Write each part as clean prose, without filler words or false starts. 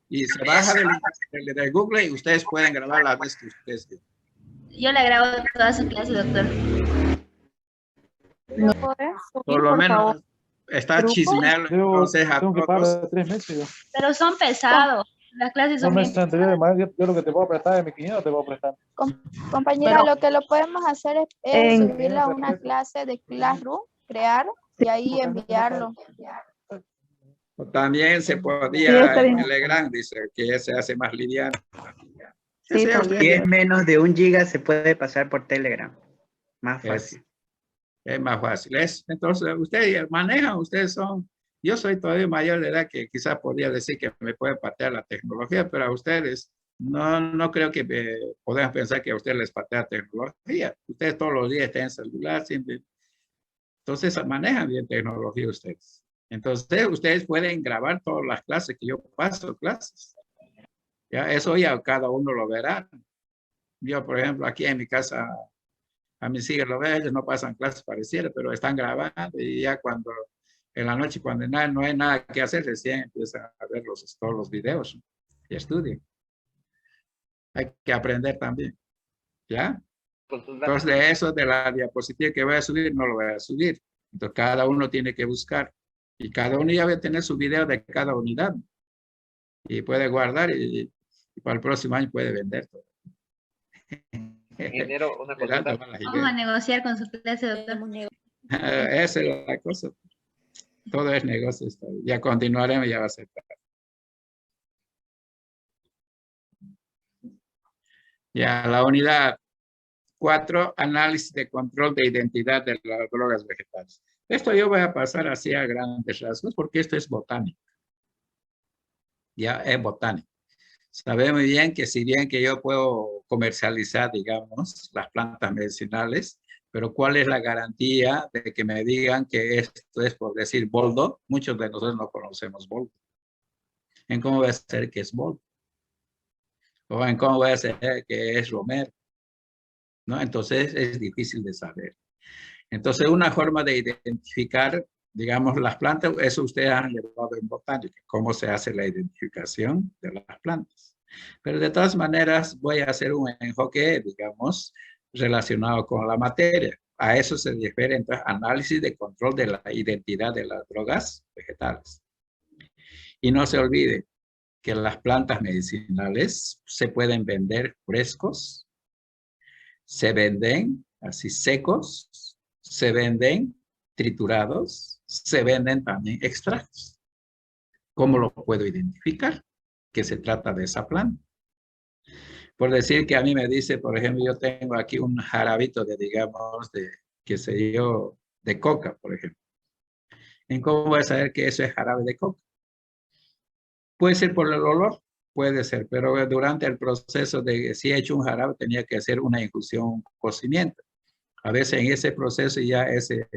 y se baja de Google y ustedes pueden grabar las veces que ustedes quieran. Yo le grabo toda su clase, doctor. ¿Lo podés Por subir, lo por menos favor? está ¿Grupo? chismeando entonces a Tengo que todos. pagar 3 meses yo. Pero son pesados. Las clases 2 son bien meses anteriores, más yo lo que te puedo prestar es 1.500, te puedo prestar. Compañera, Pero- lo que lo podemos hacer es En- subirlo a una clase de Classroom, crear y ahí enviarlo. O también se Sí, podía está en bien. Telegram, dice que se hace más liviano. Sí, Eso ya también. Si ustedes- es menos de 1 giga, se puede pasar por Telegram. Más fácil. es más fácil. Entonces, ustedes manejan, ustedes son, yo soy todavía mayor de edad que quizás podría decir que me puede patear la tecnología, pero a ustedes no creo que podamos pensar que a ustedes les patea la tecnología. Ustedes todos los días están en celular, siempre. Entonces, manejan bien tecnología ustedes. Entonces, ustedes pueden grabar todas las clases que yo paso, clases. Ya, eso ya cada uno lo verá. Yo, por ejemplo, aquí en mi casa, a mis hijos lo ven, ellos no pasan clases pareciera, pero están grabando y ya cuando, en la noche, cuando no hay nada que hacer, recién empiezan a ver todos los videos y estudian. Hay que aprender también, ¿ya? Entonces, de eso, de la diapositiva que voy a subir, no lo voy a subir. Entonces, cada uno tiene que buscar. Y cada uno ya va a tener su video de cada unidad. Y puede guardar y para el próximo año puede vender todo. Ingeniero, una consulta. Vamos a negociar con su clase, doctor. Esa es la cosa. Todo es negocio. Ya continuaremos, ya va a ser tarde. Ya, la unidad 4, análisis de control de identidad de las drogas vegetales. Esto yo voy a pasar así a grandes rasgos porque esto es botánico. Ya, es botánico. Sabemos muy bien que si bien que yo puedo comercializar, digamos, las plantas medicinales, pero ¿cuál es la garantía de que me digan que esto es, por decir, boldo? Muchos de nosotros no conocemos boldo. ¿En cómo voy a saber que es boldo? ¿O en cómo voy a saber que es romero? ¿No? Entonces es difícil de saber. Entonces una forma de identificar, digamos, las plantas, eso ustedes han llevado en botánica, cómo se hace la identificación de las plantas. Pero de todas maneras voy a hacer un enfoque, digamos, relacionado con la materia. A eso se refiere entonces análisis de control de la identidad de las drogas vegetales. Y no se olvide que las plantas medicinales se pueden vender frescos, se venden así secos, se venden triturados, se venden también extractos. ¿Cómo lo puedo identificar? Que se trata de esa planta. Por decir que a mí me dice, por ejemplo, yo tengo aquí un jarabito de, digamos, de, qué sé yo, de coca, por ejemplo. ¿En cómo voy a saber que eso es jarabe de coca? Puede ser por el olor, puede ser, pero durante el proceso de si he hecho un jarabe tenía que hacer una infusión, un cocimiento. A veces en ese proceso ya ese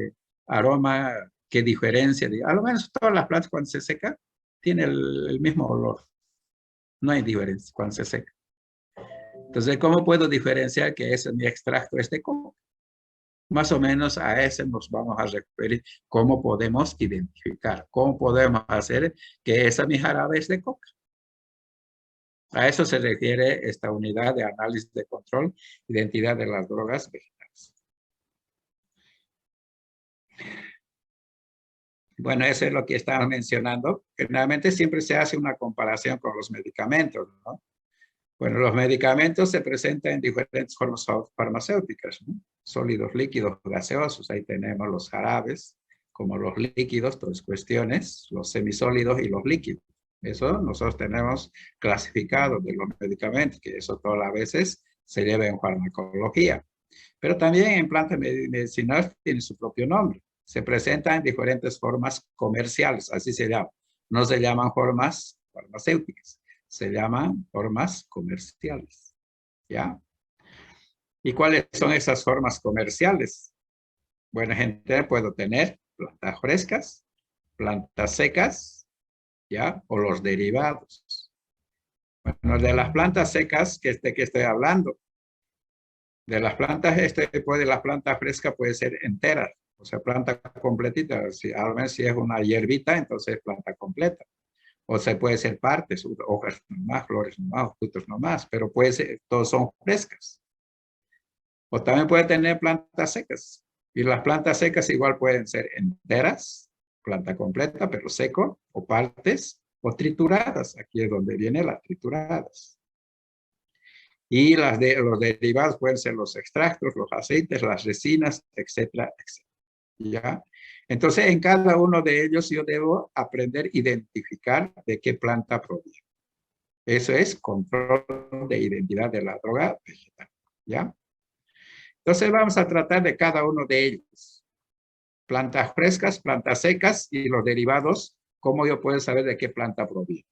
aroma que diferencia, a lo menos todas las plantas cuando se secan tienen el mismo olor. No hay diferencia cuando se seca. Entonces, ¿cómo puedo diferenciar que ese mi extracto es de coca? Más o menos a ese nos vamos a referir. ¿Cómo podemos identificar? ¿Cómo podemos hacer que esa mi jarabe es de coca? A eso se refiere esta unidad de análisis de control, identidad de las drogas vegetales. Bueno, eso es lo que estaba mencionando. Generalmente siempre se hace una comparación con los medicamentos, ¿no? Bueno, los medicamentos se presentan en diferentes formas farmacéuticas, ¿no? Sólidos, líquidos, gaseosos. Ahí tenemos los jarabes, como los líquidos, todas cuestiones, los semisólidos y los líquidos. Eso nosotros tenemos clasificado de los medicamentos, que eso todas las veces se lleva en farmacología. Pero también en plantas medicinales tiene su propio nombre. Se presentan en diferentes formas comerciales, así se llama. No se llaman formas farmacéuticas, se llaman formas comerciales. ¿Ya? ¿Y cuáles son esas formas comerciales? Bueno, gente, puedo tener plantas frescas, plantas secas, ¿ya? O los derivados. Bueno, de las plantas secas, que estoy hablando. De las plantas, la planta fresca puede ser entera, o sea, planta completita. Si, al menos si es una hierbita, entonces planta completa. O se puede ser partes, hojas nomás, flores nomás, frutos nomás, pero puede ser, todos son frescas. O también puede tener plantas secas. Y las plantas secas igual pueden ser enteras, planta completa, pero seco, o partes, o trituradas. Aquí es donde vienen las trituradas. Y los derivados pueden ser los extractos, los aceites, las resinas, etcétera, etcétera. ¿Ya? Entonces, en cada uno de ellos yo debo aprender a identificar de qué planta proviene. Eso es control de identidad de la droga vegetal. ¿Ya? Entonces, vamos a tratar de cada uno de ellos. Plantas frescas, plantas secas y los derivados, cómo yo puedo saber de qué planta proviene.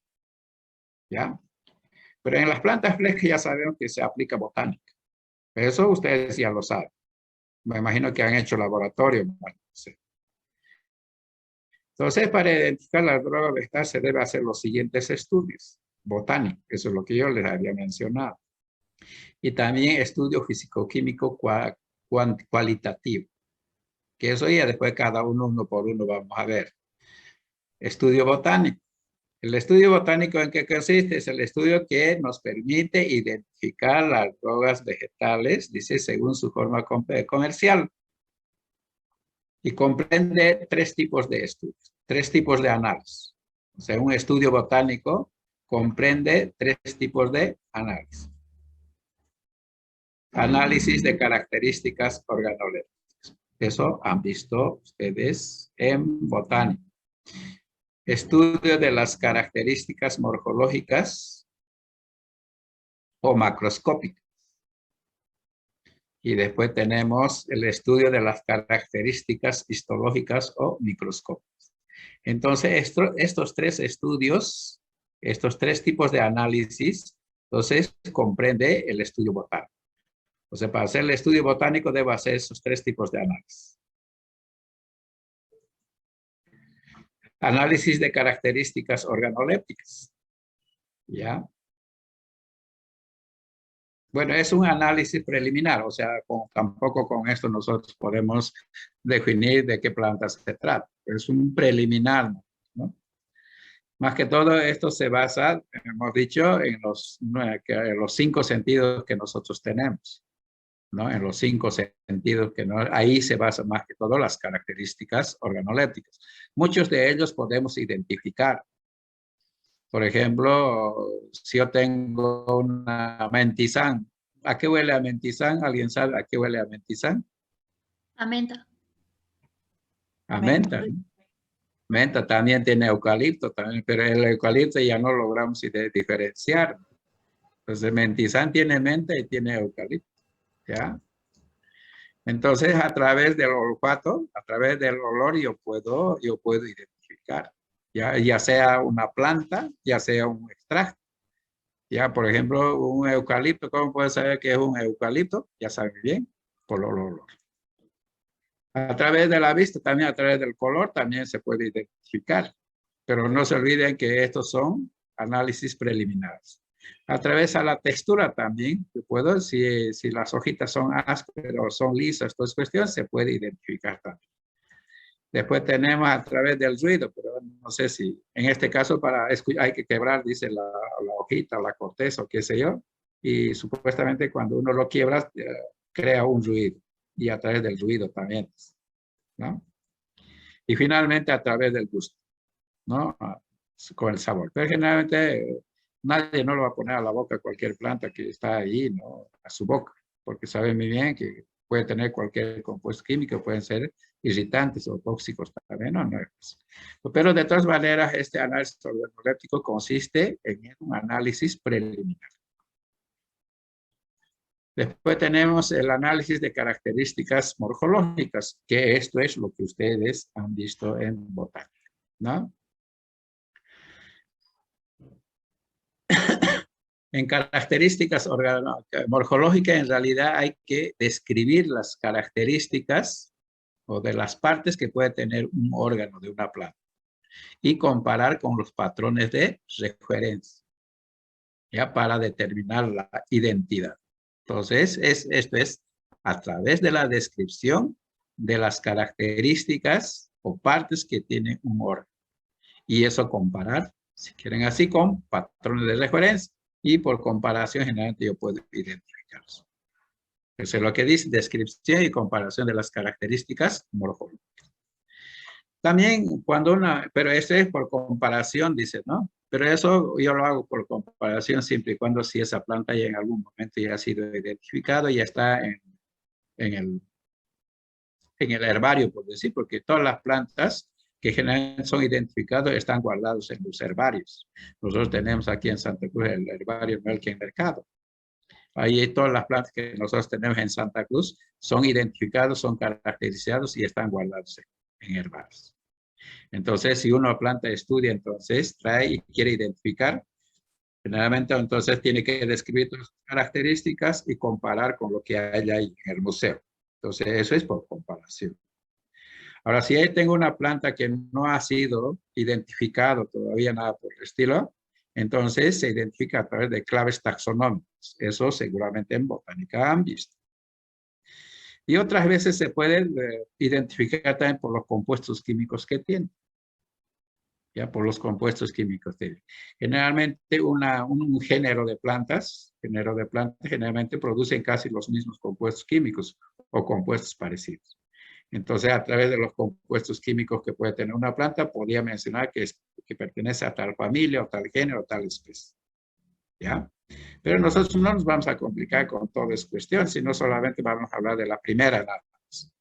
¿Ya? Pero en las plantas frescas ya sabemos que se aplica botánica. Eso ustedes ya lo saben. Me imagino que han hecho laboratorio. Bueno, sí. Entonces, para identificar la droga vegetal se debe hacer los siguientes estudios. Botánico, eso es lo que yo les había mencionado. Y también estudio físico-químico cualitativo. Que eso ya después cada uno por uno vamos a ver. Estudio botánico. El estudio botánico, ¿en qué consiste? Es el estudio que nos permite identificar las drogas vegetales, dice, según su forma comercial. Y comprende 3 tipos de estudios, 3 tipos de análisis. O sea, un estudio botánico comprende 3 tipos de análisis. Análisis de características organolépticas. Eso han visto ustedes en botánica. Estudio de las características morfológicas o macroscópicas. Y después tenemos el estudio de las características histológicas o microscópicas. Entonces, estos 3 estudios, estos 3 tipos de análisis, entonces comprende el estudio botánico. O sea, para hacer el estudio botánico debo hacer esos 3 tipos de análisis. Análisis de características organolépticas. ¿Ya? Bueno, es un análisis preliminar, o sea, tampoco con esto nosotros podemos definir de qué planta se trata. Es un preliminar, ¿no? Más que todo esto se basa, hemos dicho, en los 5 sentidos que nosotros tenemos, ¿no? En los 5 sentidos que ahí se basa más que todo las características organolépticas. Muchos de ellos podemos identificar. Por ejemplo, si yo tengo una mentizán, ¿a qué huele a mentizán? ¿Alguien sabe a qué huele a mentizán? A menta. A menta. Menta también tiene eucalipto, también, pero el eucalipto ya no logramos diferenciar. Entonces, mentizán tiene menta y tiene eucalipto. ¿Ya? Entonces, a través del olfato, a través del olor, yo puedo identificar. Ya sea una planta, ya sea un extracto. Ya, por ejemplo, un eucalipto, ¿cómo puede saber que es un eucalipto? Ya sabe bien, por el olor. A través de la vista, también a través del color, también se puede identificar. Pero no se olviden que estos son análisis preliminares. A través de la textura también, yo puedo, si las hojitas son ásperas o son lisas, todas cuestiones, se puede identificar también. Después tenemos a través del ruido, pero no sé si en este caso hay que quebrar, dice la hojita, la corteza o qué sé yo, y supuestamente cuando uno lo quiebra, crea un ruido, y a través del ruido también, ¿no? Y finalmente a través del gusto, ¿no? Con el sabor. Pero generalmente nadie no lo va a poner a la boca cualquier planta que está ahí, ¿no? A su boca, porque sabe muy bien que puede tener cualquier compuesto químico, pueden ser irritantes o tóxicos también, ¿no? Pero de todas maneras, este análisis organoléptico consiste en un análisis preliminar. Después tenemos el análisis de características morfológicas, que esto es lo que ustedes han visto en botánica, ¿no? En características morfológicas, en realidad hay que describir las características o de las partes que puede tener un órgano de una planta y comparar con los patrones de referencia, ya para determinar la identidad. Entonces, esto es a través de la descripción de las características o partes que tiene un órgano. Y eso comparar Si quieren así, con patrones de referencia y por comparación generalmente yo puedo identificarlos. Eso es lo que dice descripción y comparación de las características morfológicas. También cuando pero eso es por comparación, dice, ¿no? Pero eso yo lo hago por comparación siempre y cuando si esa planta ya en algún momento ya ha sido identificado, ya está en el herbario, por decir, porque todas las plantas que generalmente son identificadas están guardados en los herbarios. Nosotros tenemos aquí en Santa Cruz el herbario Melquen Mercado. Ahí todas las plantas que nosotros tenemos en Santa Cruz son identificados, son caracterizados y están guardados en herbarios. Entonces, si una planta estudia, entonces trae y quiere identificar, generalmente entonces tiene que describir sus características y comparar con lo que hay ahí en el museo. Entonces, eso es por comparación. Ahora, si ahí tengo una planta que no ha sido identificado todavía nada por el estilo, entonces se identifica a través de claves taxonómicas. Eso seguramente en botánica han visto. Y otras veces se puede identificar también por los compuestos químicos que tiene. Ya por los compuestos químicos tiene. Generalmente un género de plantas generalmente producen casi los mismos compuestos químicos o compuestos parecidos. Entonces, a través de los compuestos químicos que puede tener una planta, podría mencionar que pertenece a tal familia o tal género o tal especie. ¿Ya? Pero nosotros no nos vamos a complicar con toda esa cuestión, sino solamente vamos a hablar de la primera nada más.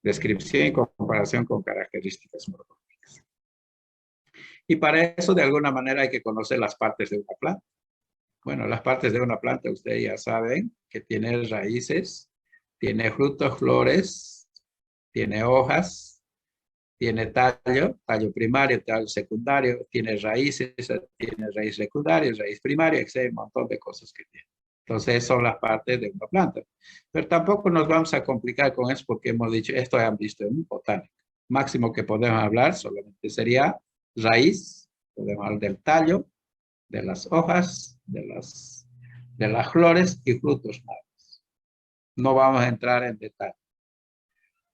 Descripción y comparación con características morfológicas. Y para eso, de alguna manera, hay que conocer las partes de una planta. Bueno, las partes de una planta, ustedes ya saben que tiene raíces, tiene frutos, flores, tiene hojas, tiene tallo primario, tallo secundario, tiene raíz secundaria, raíz primaria, etc. Un montón de cosas que tiene. Entonces, son las partes de una planta. Pero tampoco nos vamos a complicar con eso porque hemos dicho, esto han visto en botánica. Máximo que podemos hablar solamente sería raíz, podemos hablar del tallo, de las hojas, de las flores y frutos. No vamos a entrar en detalle.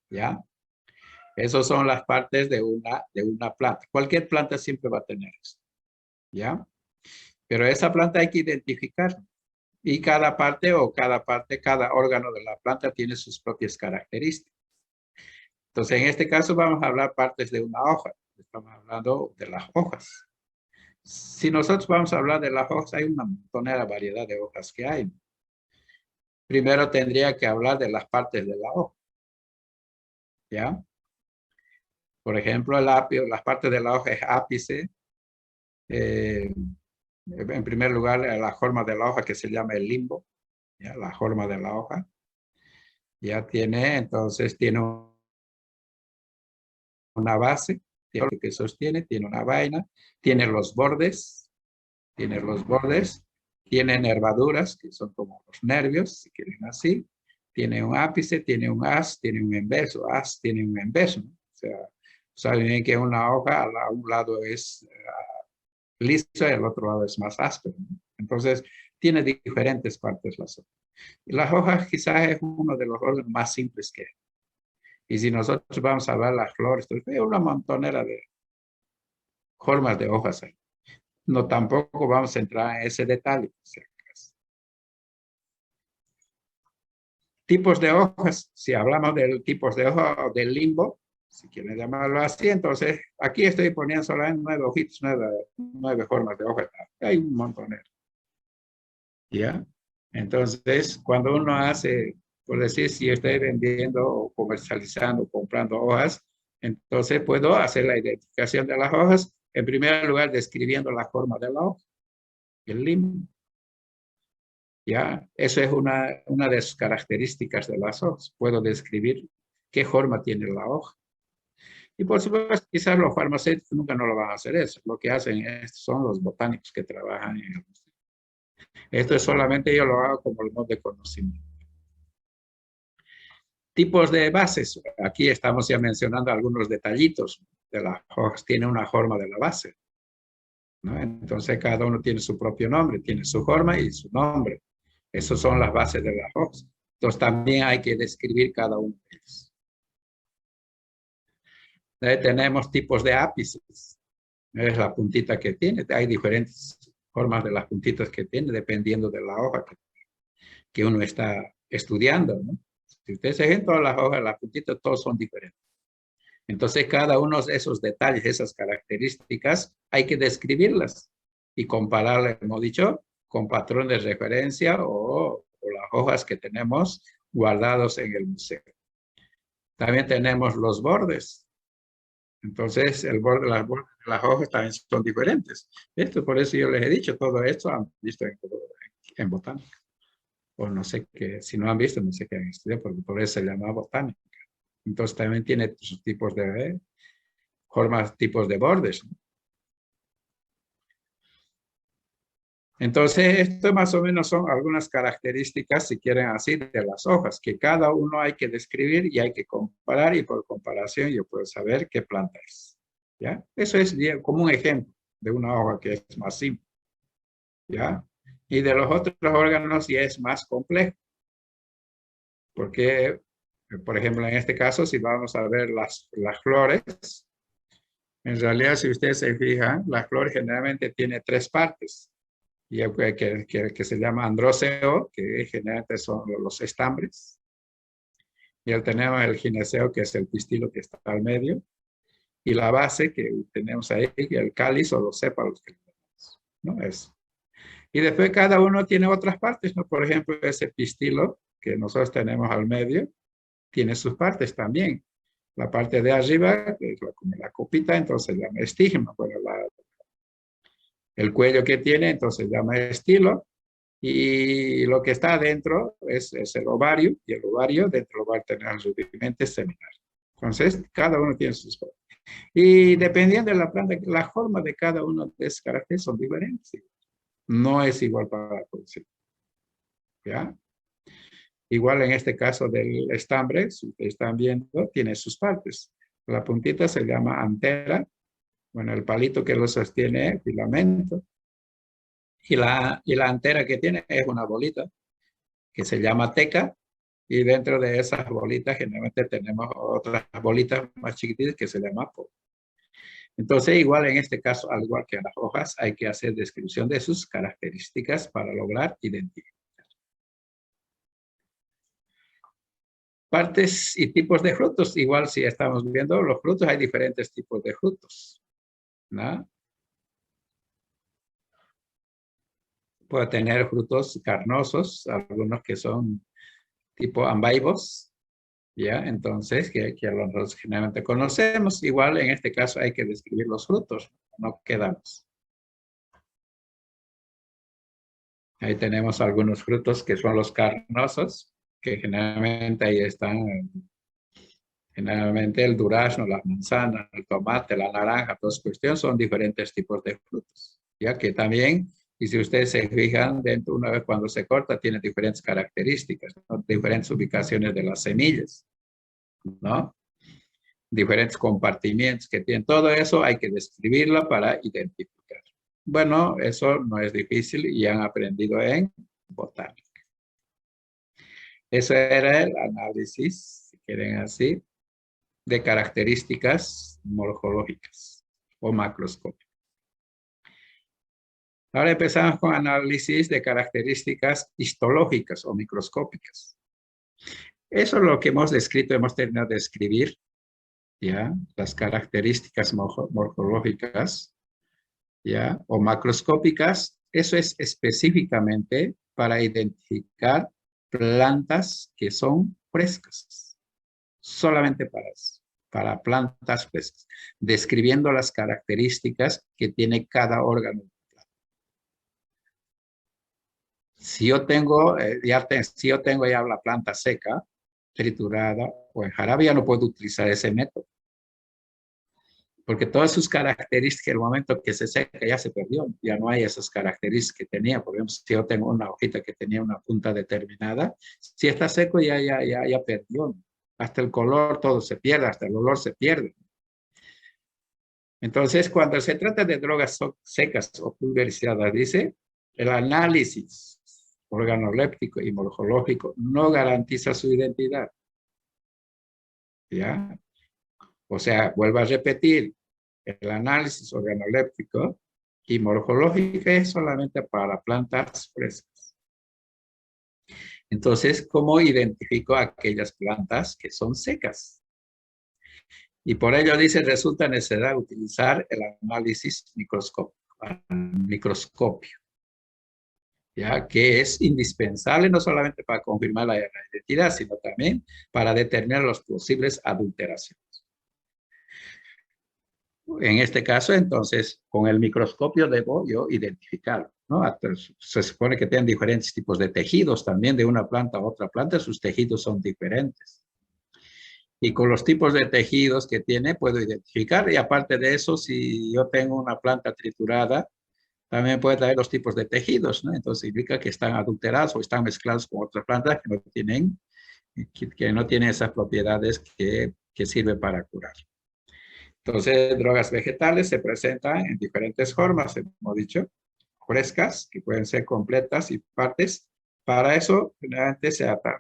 ¿Ya? Esas son las partes de una planta. Cualquier planta siempre va a tener eso. ¿Ya? Pero esa planta hay que identificar. Y cada órgano de la planta tiene sus propias características. Entonces, en este caso vamos a hablar partes de una hoja. Estamos hablando de las hojas. Si nosotros vamos a hablar de las hojas, hay una montonera variedad de hojas que hay. Primero tendría que hablar de las partes de la hoja. ¿Ya? Por ejemplo, las partes de la hoja es ápice. En primer lugar, la forma de la hoja que se llama el limbo. ¿Ya? La forma de la hoja. Ya tiene una base, tiene lo que sostiene, tiene una vaina, tiene los bordes, tiene nervaduras, que son como los nervios, si quieren así, tiene un ápice, tiene un haz, tiene un enverso, tiene un enverso, ¿no? O sea, saben bien que una hoja a un lado es liso y al otro lado es más áspero, ¿no? Entonces, tiene diferentes partes las hojas. Y las hojas quizás es uno de los órganos más simples que hay. Y si nosotros vamos a ver las flores, hay una montonera de formas de hojas ahí. No, tampoco vamos a entrar en ese detalle. Tipos de hojas, si hablamos de tipos de hojas o del limbo, si quieren llamarlo así, entonces aquí estoy poniendo solamente 9 hojitas, 9 formas de hojas. Hay un montonero. ¿Ya? Entonces, cuando uno hace, por decir, si estoy vendiendo o comercializando, comprando hojas, entonces puedo hacer la identificación de las hojas, en primer lugar describiendo la forma de la hoja, el limbo. ¿Ya? Eso es una de sus características de las hojas. Puedo describir qué forma tiene la hoja. Y por supuesto, quizás los farmacéuticos nunca no lo van a hacer eso. Lo que hacen son los botánicos que trabajan en el museo. Esto es solamente yo lo hago como el modo de conocimiento. Tipos de bases. Aquí estamos ya mencionando algunos detallitos de las hojas. Tiene una forma de la base, ¿no? Entonces cada uno tiene su propio nombre, tiene su forma y su nombre. Esas son las bases de las hojas. Entonces también hay que describir cada uno de ellos. Tenemos tipos de ápices. Es la puntita que tiene. Hay diferentes formas de las puntitas que tiene, dependiendo de la hoja que uno está estudiando, ¿no? Si ustedes se ven todas las hojas, las puntitas, todos son diferentes. Entonces, cada uno de esos detalles, esas características, hay que describirlas y compararlas, hemos dicho, con patrón de referencia o las hojas que tenemos guardados en el museo. También tenemos los bordes. Entonces, el borde, las hojas también son diferentes. Esto, por eso yo les he dicho, todo esto han visto en botánica. O no sé qué, si no han visto, no sé qué han estudiado, porque por eso se llama botánica. Entonces, también tiene sus tipos de formas, tipos de bordes, ¿no? Entonces, esto más o menos son algunas características, si quieren así, de las hojas, que cada uno hay que describir y hay que comparar, y por comparación yo puedo saber qué planta es. ¿Ya? Eso es como un ejemplo de una hoja que es más simple. ¿Ya? Y de los otros órganos ya es más complejo. Porque, por ejemplo, en este caso, si vamos a ver las flores, en realidad, si ustedes se fijan, la flor generalmente tiene 3 partes. Y que se llama androceo, que generalmente son los estambres. Y tenemos el gineceo, que es el pistilo que está al medio. Y la base que tenemos ahí, el cáliz o los sépalos que tenemos, ¿no? Eso. Y después cada uno tiene otras partes, ¿no? Por ejemplo, ese pistilo que nosotros tenemos al medio, tiene sus partes también. La parte de arriba, que es como la copita, entonces se llama estigma. Bueno, el cuello que tiene, entonces se llama estilo. Y lo que está adentro es el ovario, y el ovario dentro lo va a tener el rudimento seminal. Entonces, cada uno tiene sus partes. Y dependiendo de la planta, la forma de cada uno de esos caracteres son diferentes. No es igual para todos. ¿Ya? Igual en este caso del estambre, si ustedes están viendo, tiene sus partes. La puntita se llama antera. Bueno, el palito que lo sostiene es filamento. Y la antera que tiene es una bolita que se llama teca. Y dentro de esas bolitas generalmente tenemos otras bolitas más chiquititas que se llaman polo. Entonces, igual en este caso, al igual que en las hojas, hay que hacer descripción de sus características para lograr identificar. Partes y tipos de frutos. Igual si estamos viendo los frutos, hay diferentes tipos de frutos, ¿no? Puede tener frutos carnosos, algunos que son tipo ambaivos, ¿ya? Entonces, que nosotros generalmente conocemos. Igual en este caso hay que describir los frutos, no quedamos. Ahí tenemos algunos frutos que son los carnosos, que generalmente ahí están, generalmente el durazno, la manzana, el tomate, la naranja, todas cuestiones son diferentes tipos de frutos. Ya que también, y si ustedes se fijan, dentro una vez cuando se corta, tiene diferentes características, ¿no? Diferentes ubicaciones de las semillas, ¿no? Diferentes compartimientos que tienen. Todo eso hay que describirlo para identificar. Bueno, eso no es difícil y han aprendido en botánica. Eso era el análisis, si quieren así, de características morfológicas o macroscópicas. Ahora empezamos con análisis de características histológicas o microscópicas. Eso es lo que hemos descrito, hemos terminado de escribir, ¿ya? Las características morfológicas, ¿ya? O macroscópicas. Eso es específicamente para identificar plantas que son frescas. Solamente para eso, para plantas frescas, describiendo las características que tiene cada órgano. Si yo tengo, si yo tengo ya la planta seca, triturada o en jarabe, ya no puedo utilizar ese método. Porque todas sus características, en el momento que se seca, ya se perdió. Ya no hay esas características que tenía. Por ejemplo, si yo tengo una hojita que tenía una punta determinada, si está seco, ya perdió. Hasta el color, todo se pierde, hasta el olor se pierde. Entonces, cuando se trata de drogas secas o pulverizadas, dice, el análisis organoléptico y morfológico no garantiza su identidad. ¿Ya? O sea, vuelvo a repetir, El análisis organoléptico y morfológico es solamente para plantas frescas. Entonces, ¿cómo identifico aquellas plantas que son secas? Y por ello dice, resulta necesario utilizar el análisis microscopio, ya que es indispensable no solamente para confirmar la identidad, sino también para determinar las posibles adulteraciones. En este caso, entonces, con el microscopio debo yo identificarlo, ¿no? Se supone que tienen diferentes tipos de tejidos también de una planta a otra planta, sus tejidos son diferentes. Y con los tipos de tejidos que tiene puedo identificar. Y aparte de eso, si yo tengo una planta triturada, también puede traer los tipos de tejidos, ¿no? Entonces significa que están adulterados o están mezclados con otras plantas que no tienen esas propiedades que sirven para curar. Entonces, drogas vegetales se presentan en diferentes formas, hemos dicho, frescas, que pueden ser completas y partes. Para eso, generalmente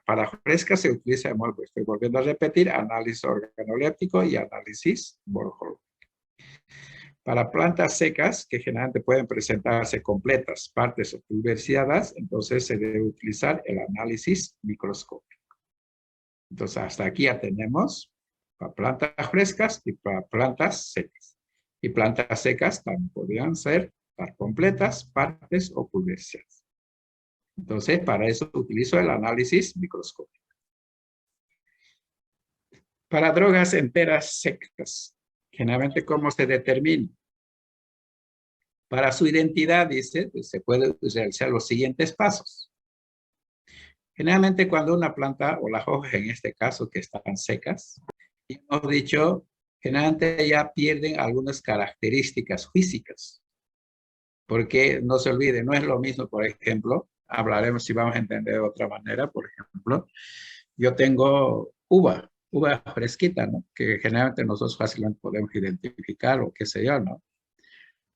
para frescas se utiliza, estoy volviendo a repetir, análisis organoléptico y análisis morfológico. Para plantas secas, que generalmente pueden presentarse completas, partes o pulverizadas, entonces se debe utilizar el análisis microscópico. Entonces, hasta aquí ya tenemos para plantas frescas y para plantas secas. Y plantas secas también podrían ser completas, partes o pulverizadas. Entonces, para eso utilizo el análisis microscópico. Para drogas enteras secas, generalmente, ¿cómo se determina? Para su identidad, dice, se puede realizar los siguientes pasos. Generalmente, cuando una planta o las hojas, en este caso, que están secas, hemos dicho, generalmente ya pierden algunas características físicas. Porque no se olvide, no es lo mismo, por ejemplo, hablaremos si vamos a entender de otra manera, por ejemplo, yo tengo uva fresquita, ¿no? Que generalmente nosotros fácilmente podemos identificar o qué sé yo, ¿no?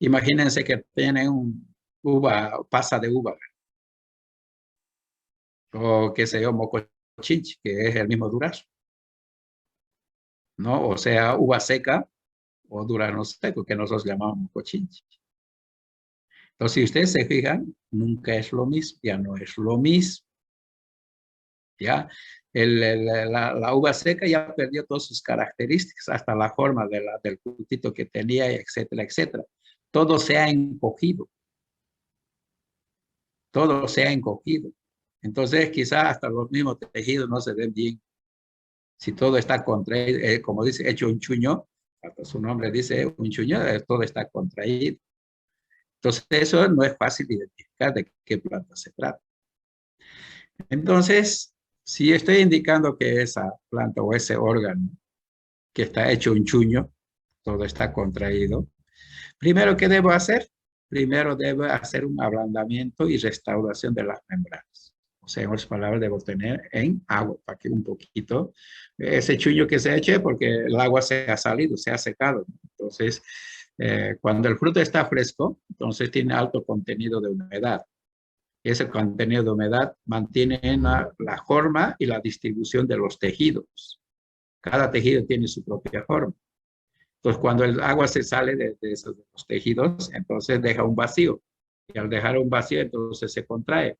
Imagínense que tienen pasa de uva, o qué sé yo, mocochinchi, que es el mismo durazno, ¿no? O sea, uva seca o durazno seco, que nosotros llamamos mocochinchi. Entonces, si ustedes se fijan, nunca es lo mismo, ya no es lo mismo. Ya, la uva seca ya perdió todas sus características, hasta la forma del puntito que tenía, etcétera, etcétera. Todo se ha encogido. Todo se ha encogido. Entonces, quizás hasta los mismos tejidos no se ven bien. Si todo está contraído, como dice, hecho un chuño, hasta su nombre dice un chuño, todo está contraído. Entonces, eso no es fácil identificar de qué planta se trata. Entonces, si estoy indicando que esa planta o ese órgano que está hecho un chuño, todo está contraído, primero, ¿qué debo hacer? Primero debo hacer un ablandamiento y restauración de las membranas. O sea, en otras palabras, debo tener en agua para que un poquito ese chuño que se eche, porque el agua se ha salido, se ha secado. Entonces, cuando el fruto está fresco, entonces tiene alto contenido de humedad. Ese contenido de humedad mantiene la forma y la distribución de los tejidos. Cada tejido tiene su propia forma. Entonces, cuando el agua se sale de los tejidos, entonces deja un vacío. Y al dejar un vacío, entonces se contrae.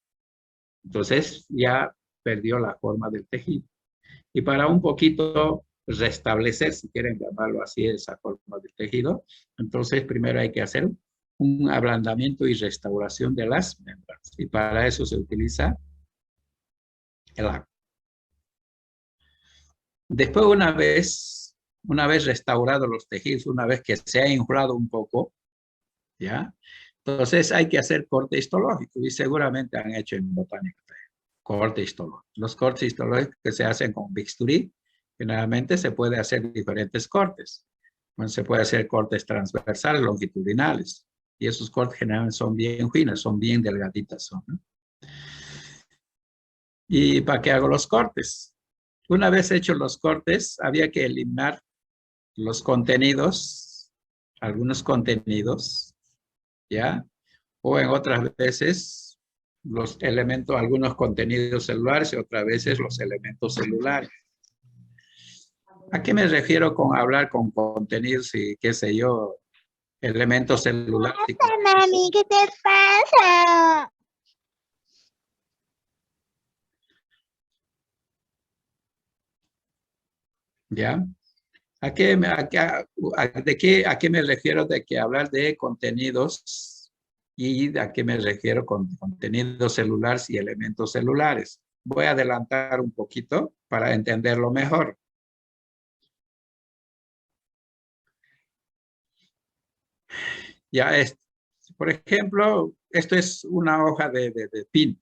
Entonces, ya perdió la forma del tejido. Y para un poquito restablecer, si quieren llamarlo así, esa forma del tejido, entonces primero hay que hacer un ablandamiento y restauración de las membranas. Y para eso se utiliza el agua. Después, una vez restaurados los tejidos, una vez que se ha inflado un poco, ¿ya? Entonces hay que hacer corte histológico y seguramente han hecho en botánica corte histológico. Los cortes histológicos que se hacen con bisturí, generalmente se puede hacer diferentes cortes. Bueno, se puede hacer cortes transversales, longitudinales, y esos cortes generalmente son bien finos, son bien delgaditas. ¿No? ¿Y para qué hago los cortes? Una vez hechos los cortes, había que eliminar los contenidos, algunos contenidos, ¿ya? O en otras veces los elementos, algunos contenidos celulares y otras veces los elementos celulares. ¿A qué me refiero con hablar con contenidos y qué sé yo, elementos celulares? Mami, ¿qué te pasa? ¿Ya? ¿A qué ¿A qué me refiero de que hablar de contenidos y a qué me refiero con contenidos celulares y elementos celulares? Voy a adelantar un poquito para entenderlo mejor. Ya es, por ejemplo, esto es una hoja de pino.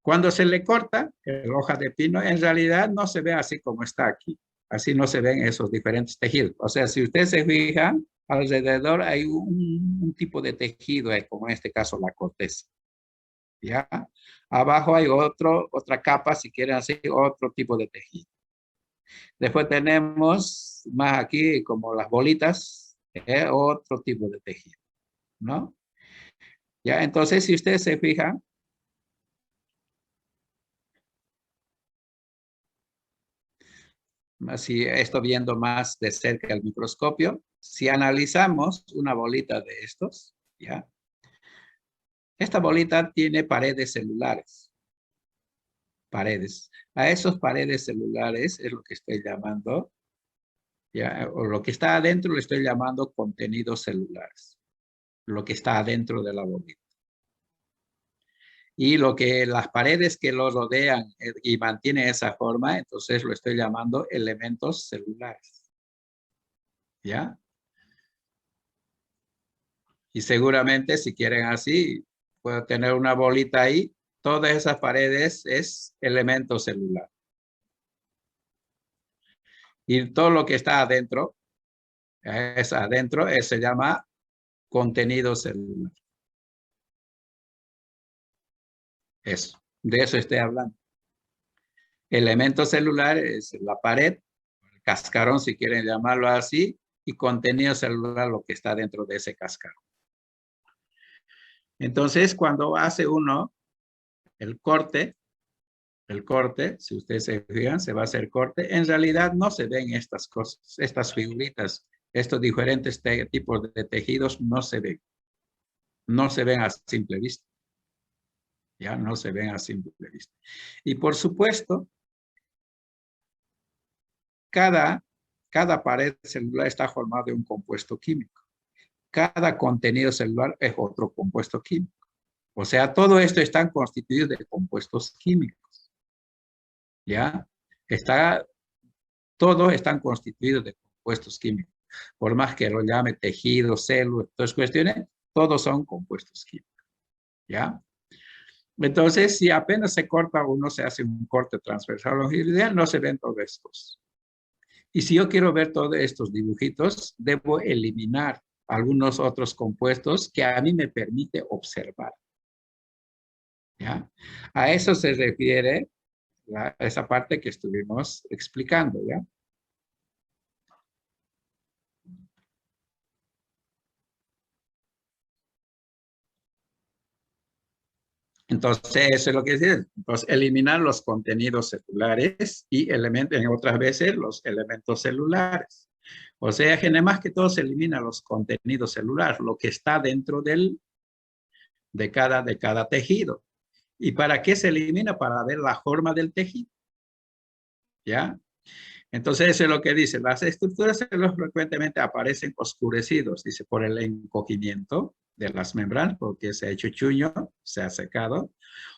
Cuando se le corta la hoja de pino, en realidad no se ve así como está aquí. Así no se ven esos diferentes tejidos. O sea, si ustedes se fijan, alrededor hay un tipo de tejido, como en este caso la corteza. ¿Ya? Abajo hay otra capa, si quieren así, otro tipo de tejido. Después tenemos más aquí como las bolitas, otro tipo de tejido, ¿no? Ya, entonces si ustedes se fijan, así esto viendo más de cerca el microscopio, si analizamos una bolita de estos, ¿ya? Esta bolita tiene paredes celulares, paredes. A esos paredes celulares es lo que estoy llamando, ¿ya? O lo que está adentro le estoy llamando contenidos celulares, lo que está adentro de la bolita. Y lo que las paredes que lo rodean y mantienen esa forma, entonces lo estoy llamando elementos celulares, ¿ya? Y seguramente si quieren así, puedo tener una bolita ahí. Todas esas paredes es elemento celular. Y todo lo que está adentro, se llama contenido celular. Eso, de eso estoy hablando. Elemento celular es la pared, el cascarón si quieren llamarlo así, y contenido celular lo que está dentro de ese cascarón. Entonces, cuando hace uno el corte, si ustedes se fijan, se va a hacer corte. En realidad no se ven estas cosas, estas figuritas, estos diferentes tipos de tejidos no se ven. No se ven a simple vista. Ya no se ven a simple vista. Y por supuesto, cada pared celular está formada de un compuesto químico. Cada contenido celular es otro compuesto químico. O sea, todo esto están constituidos de compuestos químicos. ¿Ya? Todos están constituidos de compuestos químicos. Por más que lo llame tejido, célula, todas cuestiones, todos son compuestos químicos. ¿Ya? Entonces, si apenas se corta uno, se hace un corte transversal longitudinal, no se ven todos estos. Y si yo quiero ver todos estos dibujitos, debo eliminar algunos otros compuestos que a mí me permite observar. ¿Ya? A eso se refiere esa parte que estuvimos explicando, ¿ya? Entonces, eso es lo que dice. Entonces, eliminar los contenidos celulares y en otras veces los elementos celulares. O sea, que más que todo se elimina los contenidos celulares, lo que está dentro de cada tejido. ¿Y para qué se elimina? Para ver la forma del tejido. ¿Ya? Entonces, eso es lo que dice. Las estructuras celulares frecuentemente aparecen oscurecidos, dice, por el encogimiento de las membranas, porque se ha hecho chuño, se ha secado,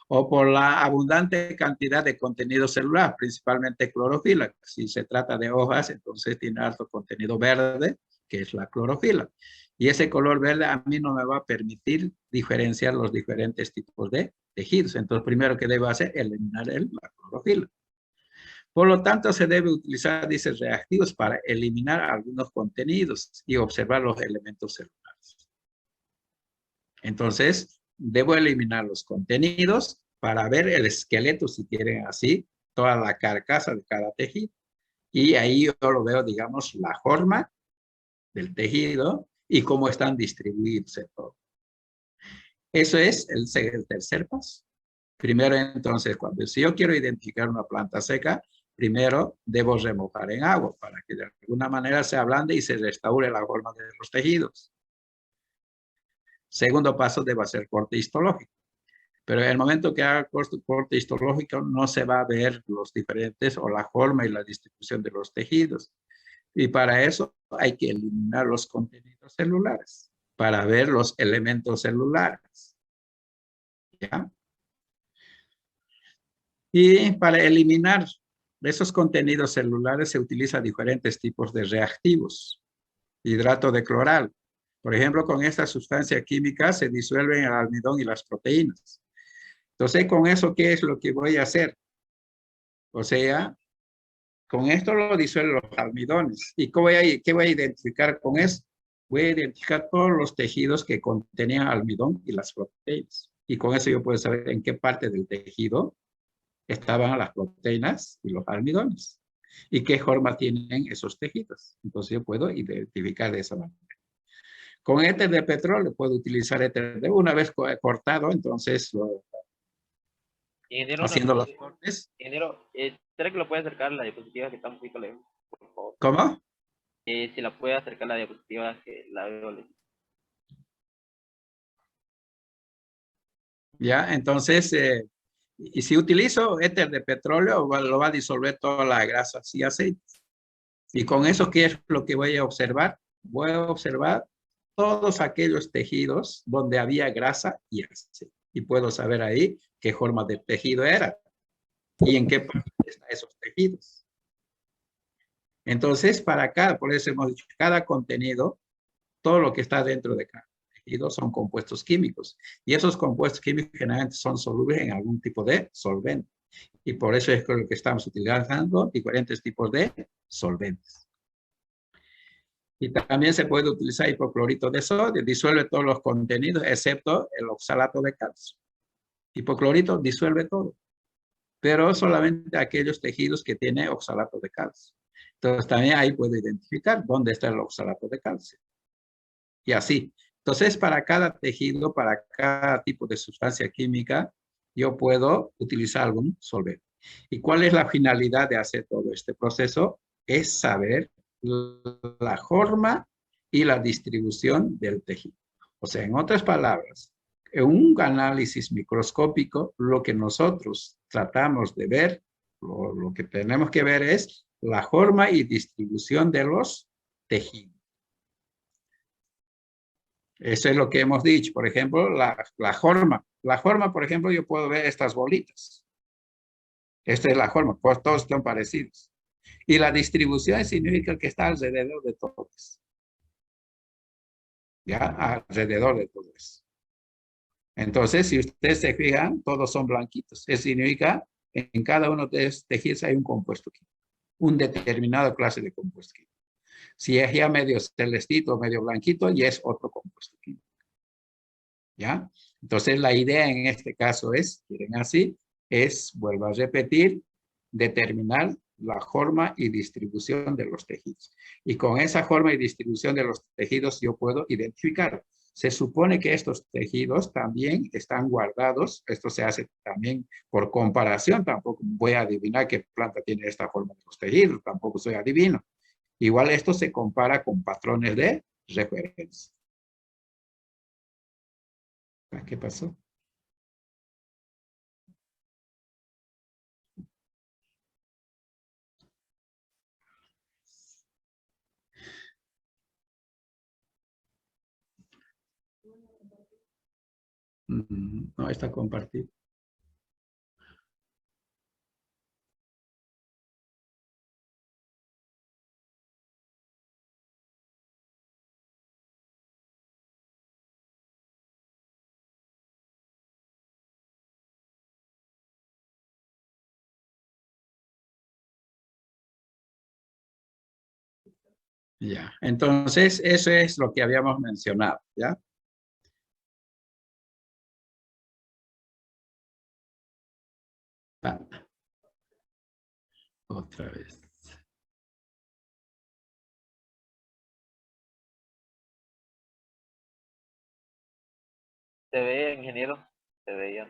o por la abundante cantidad de contenido celular, principalmente clorofila. Si se trata de hojas, entonces tiene alto contenido verde, que es la clorofila. Y ese color verde a mí no me va a permitir diferenciar los diferentes tipos de tejidos. Entonces, primero que debo hacer, eliminar la clorofila. Por lo tanto, se debe utilizar, dice, reactivos para eliminar algunos contenidos y observar los elementos celulares. Entonces, debo eliminar los contenidos para ver el esqueleto, si quieren así, toda la carcasa de cada tejido. Y ahí yo lo veo, digamos, la forma del tejido y cómo están distribuidos en todo. Eso es el tercer paso. Primero, entonces, si yo quiero identificar una planta seca, Primero, debo remojar en agua para que de alguna manera se ablande y se restaure la forma de los tejidos. Segundo paso, debo hacer corte histológico. Pero en el momento que haga corte histológico no se va a ver los diferentes o la forma y la distribución de los tejidos. Y para eso hay que eliminar los contenidos celulares para ver los elementos celulares. ¿Ya? Y para eliminar esos contenidos celulares se utilizan diferentes tipos de reactivos. Hidrato de cloral. Por ejemplo, con esta sustancia química se disuelven el almidón y las proteínas. Entonces, con eso, ¿qué es lo que voy a hacer? O sea, con esto lo disuelvo los almidones. ¿Y qué voy a identificar con eso? Voy a identificar todos los tejidos que contenían almidón y las proteínas. Y con eso yo puedo saber en qué parte del tejido estaban las proteínas y los almidones. Y qué forma tienen esos tejidos. Entonces yo puedo identificar de esa manera. Con éter de petróleo puedo utilizar éter de una vez cortado, entonces Ingeniero, haciendo los cortes. ingeniero, ¿será que lo puede acercar la diapositiva que está un poquito lejos, por favor? ¿Cómo? Si la puede acercar la diapositiva que la veo lejos. Ya, entonces, y si utilizo éter de petróleo, lo va a disolver toda la grasa y aceite. Y con eso, ¿qué es lo que voy a observar? Voy a observar todos aquellos tejidos donde había grasa y aceite. Y puedo saber ahí qué forma de tejido era y en qué parte están esos tejidos. Entonces, por eso hemos dicho, cada contenido, todo lo que está dentro de cada tejido son compuestos químicos. Y esos compuestos químicos generalmente son solubles en algún tipo de solvente. Y por eso es que estamos utilizando diferentes tipos de solventes. Y también se puede utilizar hipoclorito de sodio, disuelve todos los contenidos excepto el oxalato de calcio. Hipoclorito disuelve todo, pero solamente aquellos tejidos que tienen oxalato de calcio. Entonces también ahí puedo identificar dónde está el oxalato de calcio. Y así. Entonces para cada tejido, para cada tipo de sustancia química, yo puedo utilizar algún solvente. ¿Y cuál es la finalidad de hacer todo este proceso? Es saber la forma y la distribución del tejido. O sea, en otras palabras, en un análisis microscópico, lo que nosotros tratamos de ver, lo que tenemos que ver es la forma y distribución de los tejidos. Eso es lo que hemos dicho. Por ejemplo, la forma. La forma, por ejemplo, yo puedo ver estas bolitas. Esta es la forma, pues todos están parecidos. Y la distribución significa que está alrededor de todos. ¿Ya? Alrededor de todos. Entonces, si ustedes se fijan, todos son blanquitos. Eso significa que en cada uno de estos tejidos hay un compuesto químico. Un determinado clase de compuesto químico. Si es ya medio celestito, medio blanquito, ya es otro compuesto químico. ¿Ya? Entonces, la idea en este caso es, miren así, vuelvo a repetir, determinar la forma y distribución de los tejidos. Y con esa forma y distribución de los tejidos yo puedo identificar. Se supone que estos tejidos también están guardados. Esto se hace también por comparación. Tampoco voy a adivinar qué planta tiene esta forma de los tejidos. Tampoco soy adivino. Igual esto se compara con patrones de referencia. ¿Qué pasó? No está compartido. Ya, entonces eso es lo que habíamos mencionado, ¿ya? Ah, otra vez. ¿Se ve, ingeniero? Se veía.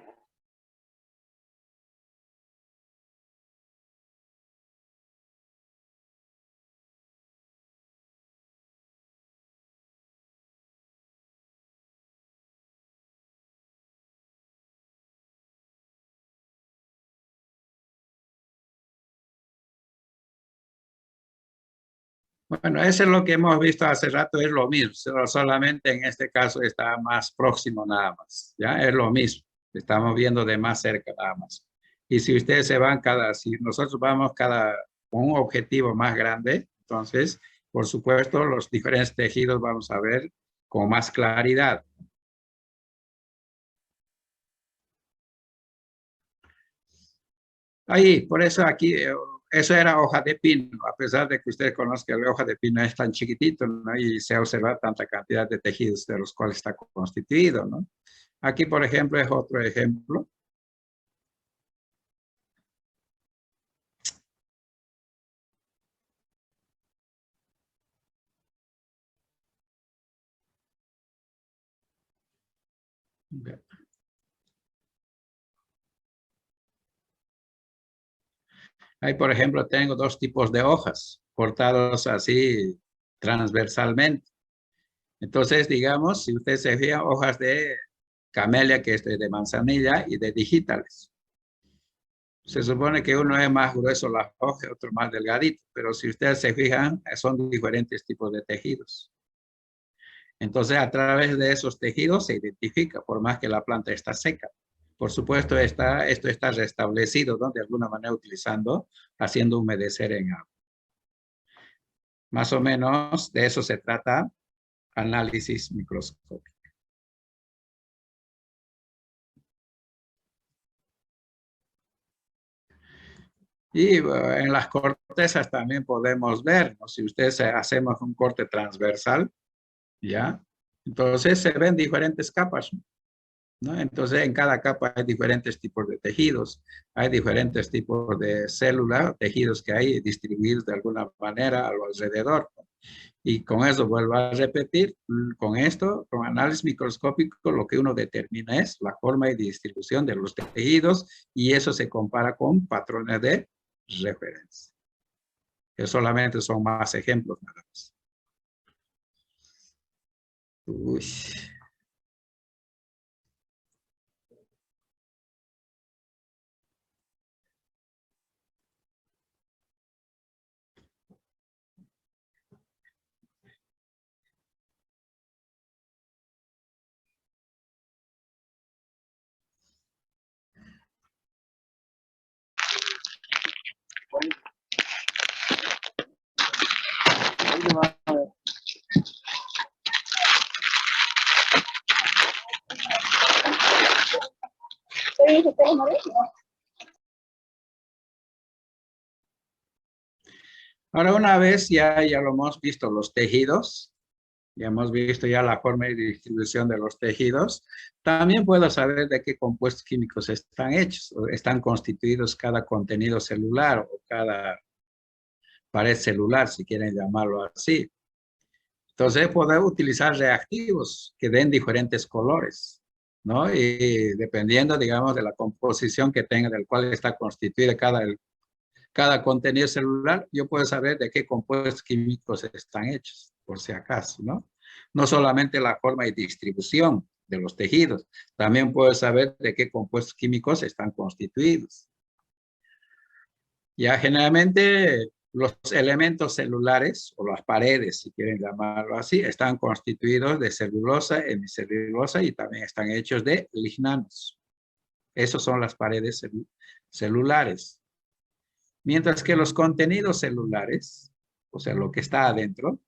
Bueno, eso es lo que hemos visto hace rato, es lo mismo, solamente en este caso está más próximo nada más, ¿ya? Es lo mismo, estamos viendo de más cerca nada más. Y si ustedes se van si nosotros vamos con un objetivo más grande, entonces, por supuesto, los diferentes tejidos vamos a ver con más claridad. Ahí, por eso aquí, eso era hoja de pino, a pesar de que ustedes conozcan que la hoja de pino es tan chiquitito, ¿no? Y se observa tanta cantidad de tejidos de los cuales está constituido, ¿no? Aquí, por ejemplo, es otro ejemplo. Ahí, por ejemplo, tengo dos tipos de hojas cortados así transversalmente. Entonces, digamos, si ustedes se fijan, hojas de camelia, que es de manzanilla, y de digitales. Se supone que uno es más grueso la hoja, otro más delgadito, pero si ustedes se fijan, son diferentes tipos de tejidos. Entonces, a través de esos tejidos se identifica, por más que la planta está seca. Por supuesto, esto está restablecido, ¿no? De alguna manera haciendo humedecer en agua. Más o menos de eso se trata análisis microscópico. Y en las cortezas también podemos ver, ¿no? Si ustedes hacemos un corte transversal, ¿ya? Entonces se ven diferentes capas, ¿no? Entonces en cada capa hay diferentes tipos de tejidos, hay diferentes tipos de células, tejidos que hay distribuidos de alguna manera a lo alrededor, ¿no? Y con eso vuelvo a repetir, con esto, con análisis microscópico, lo que uno determina es la forma y distribución de los tejidos y eso se compara con patrones de referencia. Que solamente son más ejemplos nada más. Uy. Ahora, una vez ya lo hemos visto los tejidos, ya hemos visto ya la forma y distribución de los tejidos, también puedo saber de qué compuestos químicos están hechos, o están constituidos cada contenido celular o cada pared celular, si quieren llamarlo así. Entonces, poder utilizar reactivos que den diferentes colores, ¿no? Y dependiendo, digamos, de la composición que tenga, del cual está constituida cada contenido celular, yo puedo saber de qué compuestos químicos están hechos, por si acaso, ¿no? No solamente la forma y distribución de los tejidos, también puedo saber de qué compuestos químicos están constituidos. Ya generalmente los elementos celulares, o las paredes, si quieren llamarlo así, están constituidos de celulosa, hemicelulosa y también están hechos de lignanos. Esas son las paredes celulares. Mientras que los contenidos celulares, o sea, lo que está adentro,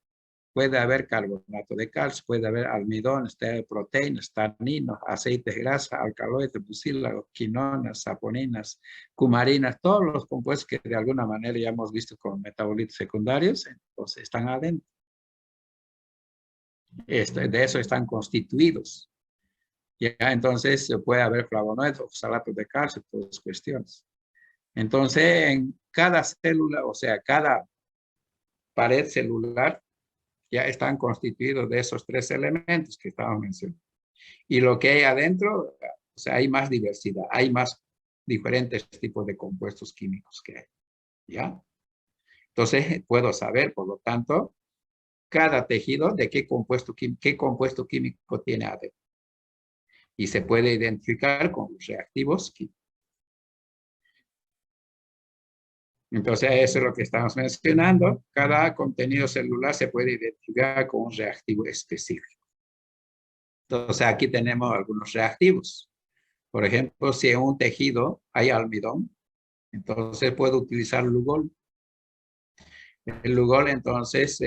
puede haber carbonato de calcio, puede haber almidón, proteínas, taninos, aceites, grasa, alcaloides, mucílagos, quinonas, saponinas, cumarinas, todos los compuestos que de alguna manera ya hemos visto con metabolitos secundarios, entonces están adentro. De eso están constituidos. Ya, entonces puede haber flavonoides, oxalatos de calcio, todas esas cuestiones. Entonces, en cada célula, o sea, cada pared celular, ya están constituidos de esos tres elementos que estábamos mencionando. Y lo que hay adentro, o sea, hay más diversidad, hay más diferentes tipos de compuestos químicos que hay, ¿ya? Entonces, puedo saber, por lo tanto, cada tejido de qué compuesto químico tiene adentro. Y se puede identificar con los reactivos químicos. Entonces, eso es lo que estamos mencionando. Cada contenido celular se puede identificar con un reactivo específico. Entonces, aquí tenemos algunos reactivos. Por ejemplo, si en un tejido hay almidón, entonces puedo utilizar Lugol. El Lugol, entonces,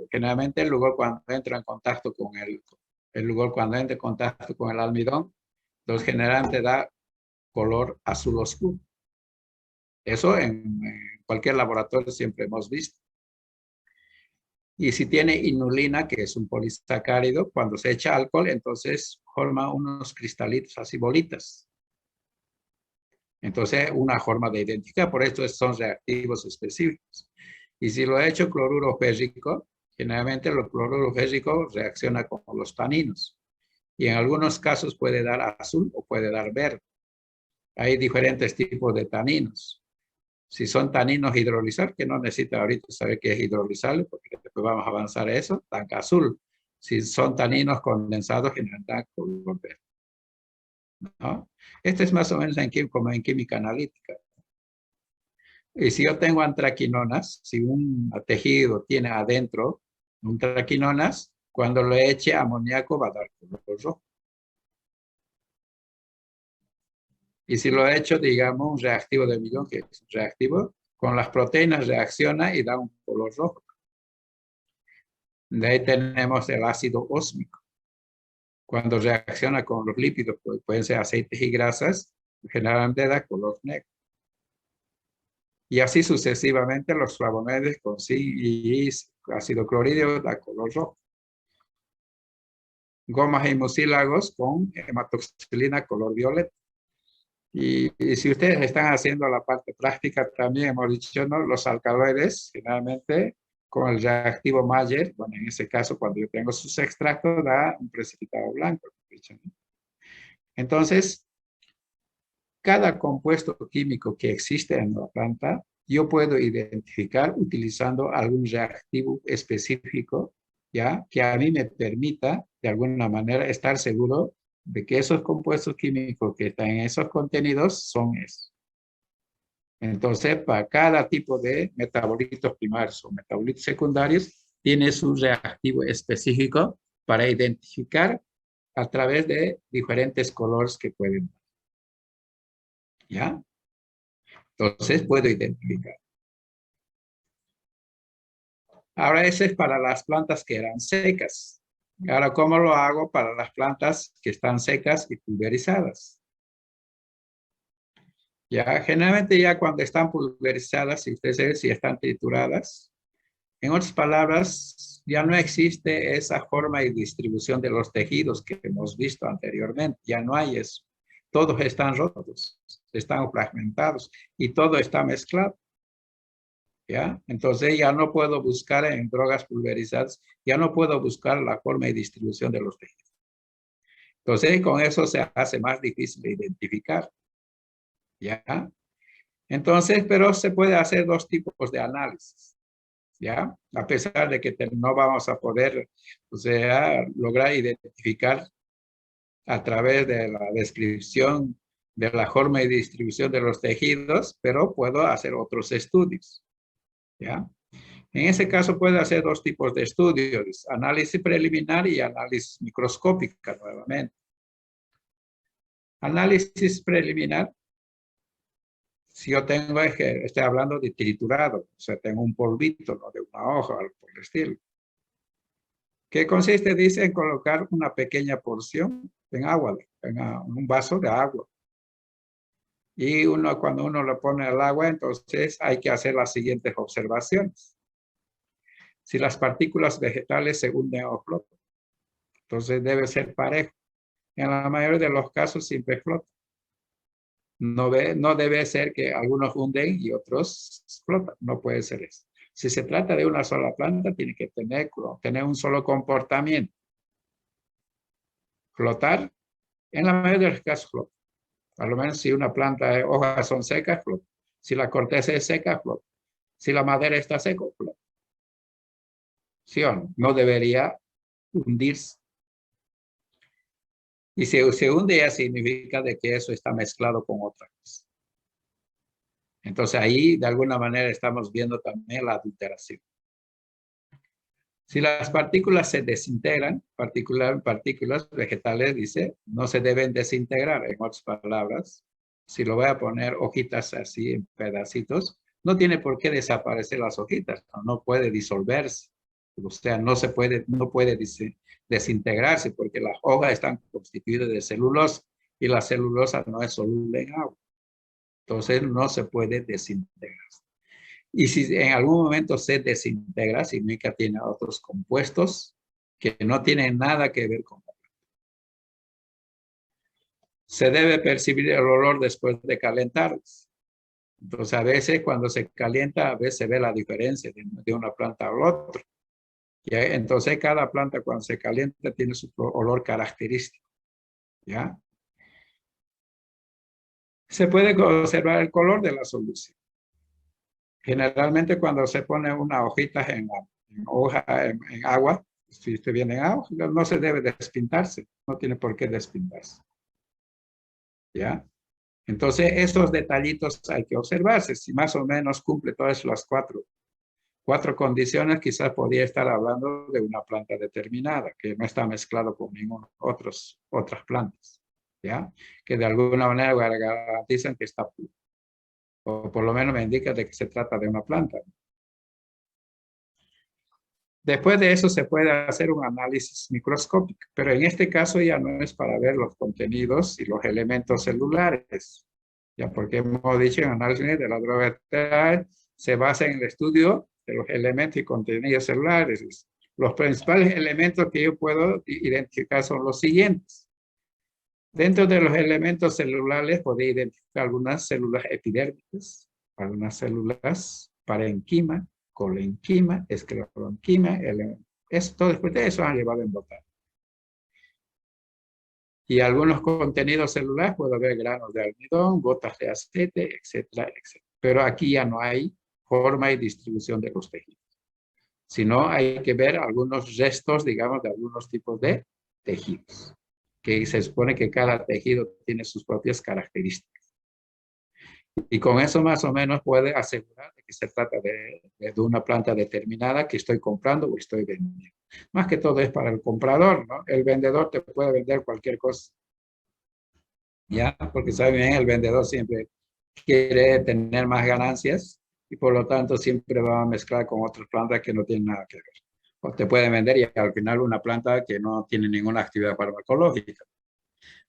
generalmente el Lugol cuando entra en contacto con el Lugol cuando entra en contacto con el almidón, entonces generalmente da color azul oscuro. Eso en cualquier laboratorio siempre hemos visto. Y si tiene inulina, que es un polisacárido, cuando se echa alcohol, entonces forma unos cristalitos, así bolitas. Entonces, una forma de identificar, por esto son reactivos específicos. Y si lo he hecho cloruro férrico, generalmente el cloruro férrico reacciona con los taninos. Y en algunos casos puede dar azul o puede dar verde. Hay diferentes tipos de taninos. Si son taninos hidrolizables, que no necesita ahorita saber qué es hidrolizable, porque después vamos a avanzar a eso, dan azul. Si son taninos condensados, generan color verde. ¿No? Esto es más o menos como en química analítica. Y si yo tengo antraquinonas, si un tejido tiene adentro antraquinonas, cuando lo eche amoníaco va a dar color rojo. Y si lo he hecho, digamos, un reactivo de millón, que es un reactivo, con las proteínas reacciona y da un color rojo. De ahí tenemos el ácido ósmico. Cuando reacciona con los lípidos, pues pueden ser aceites y grasas, generalmente da color negro. Y así sucesivamente los flavonoides con zinc y ácido clorhídrico da color rojo. Gomas y mucílagos con hematoxilina color violeta. Y si ustedes están haciendo la parte práctica, también hemos dicho, ¿no? Los alcaloides, generalmente, con el reactivo Mayer, bueno, en ese caso, cuando yo tengo sus extractos, da un precipitado blanco. ¿No? Entonces, cada compuesto químico que existe en la planta, yo puedo identificar utilizando algún reactivo específico, ¿ya? Que a mí me permita, de alguna manera, estar seguro de que esos compuestos químicos que están en esos contenidos son esos. Entonces, para cada tipo de metabolitos primarios o metabolitos secundarios, tiene su reactivo específico para identificar a través de diferentes colores que pueden dar. ¿Ya? Entonces, puedo identificar. Ahora, ese es para las plantas que eran secas. Ahora, ¿cómo lo hago para las plantas que están secas y pulverizadas? Ya, generalmente ya cuando están pulverizadas, si ustedes ven, si están trituradas, en otras palabras, ya no existe esa forma y distribución de los tejidos que hemos visto anteriormente. Ya no hay eso. Todos están rotos, están fragmentados y todo está mezclado. ¿Ya? Entonces ya no puedo buscar en drogas pulverizadas, ya no puedo buscar la forma y distribución de los tejidos. Entonces con eso se hace más difícil de identificar. ¿Ya? Entonces, pero se puede hacer dos tipos de análisis. ¿Ya? A pesar de que no vamos a poder, o sea, lograr identificar a través de la descripción de la forma y distribución de los tejidos, pero puedo hacer otros estudios. ¿Ya? En ese caso puede hacer dos tipos de estudios, análisis preliminar y análisis microscópica nuevamente. Análisis preliminar, si yo tengo, estoy hablando de triturado, o sea, tengo un polvito, no de una hoja, algo por el estilo. ¿Qué consiste? Dice en colocar una pequeña porción en agua, en un vaso de agua. Y cuando uno lo pone al agua, entonces hay que hacer las siguientes observaciones. Si las partículas vegetales se hunden o flotan, entonces debe ser parejo. En la mayoría de los casos siempre flota. No debe ser que algunos hunden y otros flotan. No puede ser eso. Si se trata de una sola planta, tiene que tener un solo comportamiento. Flotar, en la mayoría de los casos flota. A lo menos si una planta de hojas son secas, flota. Si la corteza es seca, flota. Si la madera está seca, flota. ¿Sí o no? No debería hundirse. Y si se hunde ya significa de que eso está mezclado con otra cosa. Entonces ahí de alguna manera estamos viendo también la adulteración. Si las partículas se desintegran, partículas vegetales, dice, no se deben desintegrar. En otras palabras, si lo voy a poner hojitas así en pedacitos, no tiene por qué desaparecer las hojitas, no puede disolverse. O sea, no puede desintegrarse porque las hojas están constituidas de celulosa y la celulosa no es soluble en agua. Entonces no se puede desintegrar. Y si en algún momento se desintegra, significa que tiene otros compuestos que no tienen nada que ver con la planta. Se debe percibir el olor después de calentarlos. Entonces, a veces cuando se calienta, a veces se ve la diferencia de una planta a la otra. ¿Ya? Entonces, cada planta cuando se calienta tiene su olor característico. ¿Ya? Se puede observar el color de la solución. Generalmente cuando se pone una hojita en agua, si usted viene en agua, no se debe despintarse, no tiene por qué despintarse. ¿Ya? Entonces, esos detallitos hay que observarse. Si más o menos cumple todas las cuatro condiciones, quizás podría estar hablando de una planta determinada, que no está mezclado con ninguna otras plantas. ¿Ya? Que de alguna manera garantizan que está puro. O por lo menos me indica de que se trata de una planta. Después de eso se puede hacer un análisis microscópico, pero en este caso ya no es para ver los contenidos y los elementos celulares, ya porque hemos dicho en análisis de la droga vegetal se basa en el estudio de los elementos y contenidos celulares. Los principales elementos que yo puedo identificar son los siguientes. Dentro de los elementos celulares puedo identificar algunas células epidérmicas, algunas células parenquima, colenquima, escleronquima, esto después de eso han llevado en botánica. Y algunos contenidos celulares puede haber granos de almidón, gotas de aceite, etcétera, etcétera. Pero aquí ya no hay forma y distribución de los tejidos. Sino hay que ver algunos restos, digamos, de algunos tipos de tejidos. Que se supone que cada tejido tiene sus propias características. Y con eso más o menos puede asegurar que se trata de una planta determinada que estoy comprando o estoy vendiendo. Más que todo es para el comprador, ¿no? El vendedor te puede vender cualquier cosa. ¿Ya? Porque saben bien, el vendedor siempre quiere tener más ganancias y por lo tanto siempre va a mezclar con otras plantas que no tienen nada que ver. O te pueden vender y al final una planta que no tiene ninguna actividad farmacológica.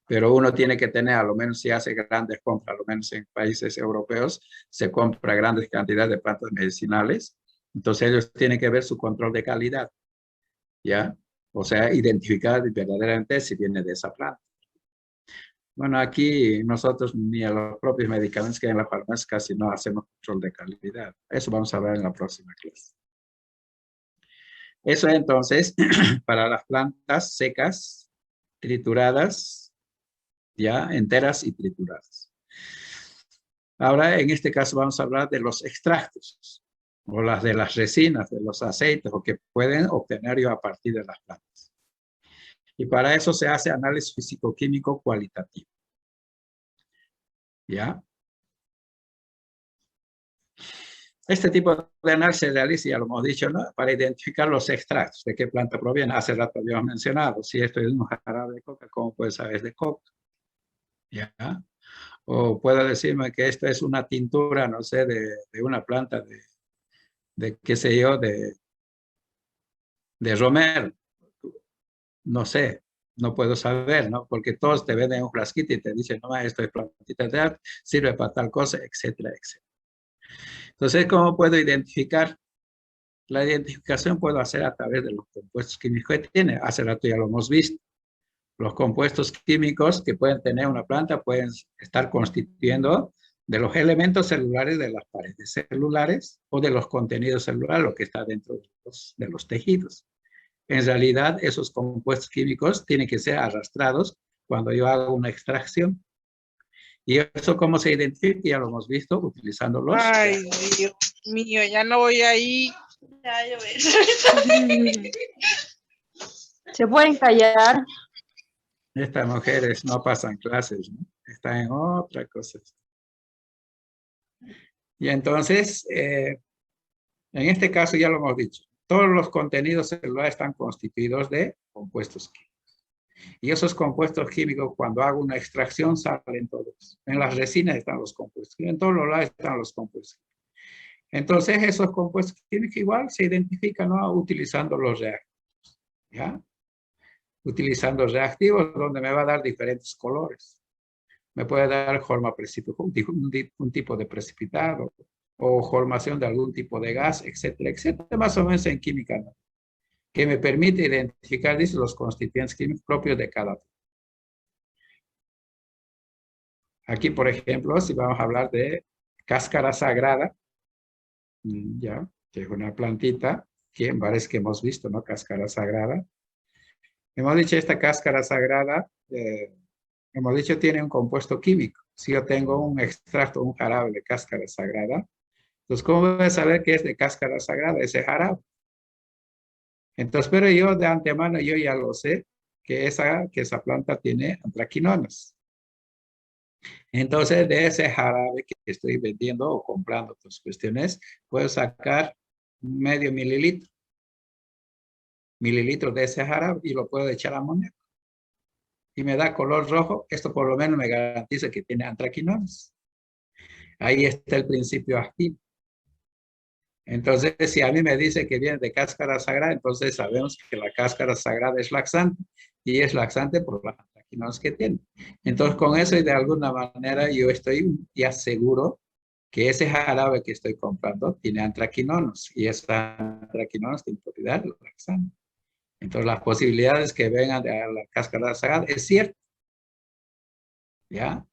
Pero uno tiene que tener, a lo menos si hace grandes compras, a lo menos en países europeos, se compra grandes cantidades de plantas medicinales. Entonces ellos tienen que ver su control de calidad, ¿ya? O sea, identificar verdaderamente si viene de esa planta. Bueno, aquí nosotros ni a los propios medicamentos que hay en la farmacia casi no hacemos control de calidad. Eso vamos a ver en la próxima clase. Eso entonces, para las plantas secas, trituradas, ya enteras y trituradas. Ahora, en este caso vamos a hablar de los extractos, o de las resinas, de los aceites, o que pueden obtener yo a partir de las plantas. Y para eso se hace análisis físico-químico cualitativo. ¿Ya? Este tipo de análisis se realiza, ya lo hemos dicho, ¿no? Para identificar los extractos, de qué planta proviene. Hace rato habíamos mencionado, si esto es un jarabe de coca, ¿cómo puede saber de coca? ¿Ya? O puedo decirme que esto es una tintura, no sé, de una planta de qué sé yo, de romero. No sé, no puedo saber, ¿no? Porque todos te venden un frasquito y te dicen, no, esto es plantita de arte, sirve para tal cosa, etcétera, etcétera. Entonces, ¿cómo puedo identificar? La identificación puedo hacer a través de los compuestos químicos que tiene. Hace rato ya lo hemos visto. Los compuestos químicos que pueden tener una planta pueden estar constituyendo de los elementos celulares de las paredes celulares o de los contenidos celulares, lo que está dentro de los tejidos. En realidad, esos compuestos químicos tienen que ser arrastrados cuando yo hago una extracción. Y eso, ¿cómo se identifica? Ya lo hemos visto utilizando los... Ay, Dios mío, ya no voy ahí. Ya, yo veo. ¿Se pueden callar? Estas mujeres no pasan clases, ¿no? Están en otra cosa. Y entonces, en este caso ya lo hemos dicho, todos los contenidos celulares están constituidos de compuestos químicos. Y esos compuestos químicos, cuando hago una extracción, salen todos. En las resinas están los compuestos, en todos los lados están los compuestos. Entonces, esos compuestos químicos igual se identifican, ¿no?, utilizando los reactivos, ¿ya? Utilizando reactivos donde me va a dar diferentes colores. Me puede dar forma un tipo de precipitado o formación de algún tipo de gas, etcétera, etcétera, más o menos en química, ¿no?, que me permite identificar, dice, los constituyentes químicos propios de cada tipo. Aquí, por ejemplo, si vamos a hablar de cáscara sagrada, ya, que es una plantita, que en varios que hemos visto, ¿no? Cáscara sagrada. Hemos dicho, esta cáscara sagrada, hemos dicho, tiene un compuesto químico. Si yo tengo un extracto, un jarabe de cáscara sagrada, entonces, ¿cómo voy a saber que es de cáscara sagrada ese jarabe? Entonces, pero yo de antemano, yo ya lo sé, que esa planta tiene antraquinonas. Entonces, de ese jarabe que estoy vendiendo o comprando otras cuestiones, puedo sacar medio mililitro de ese jarabe y lo puedo echar a amoníaco. Y me da color rojo. Esto por lo menos me garantiza que tiene antraquinonas. Ahí está el principio activo. Entonces, si a mí me dice que viene de cáscara sagrada, entonces sabemos que la cáscara sagrada es laxante y es laxante por las antraquinonas que tiene. Entonces, con eso y de alguna manera yo estoy ya seguro que ese jarabe que estoy comprando tiene antraquinonas y esas antraquinonas tienen propiedades laxantes. Entonces, las posibilidades que vengan de la cáscara sagrada es cierto. ¿Ya?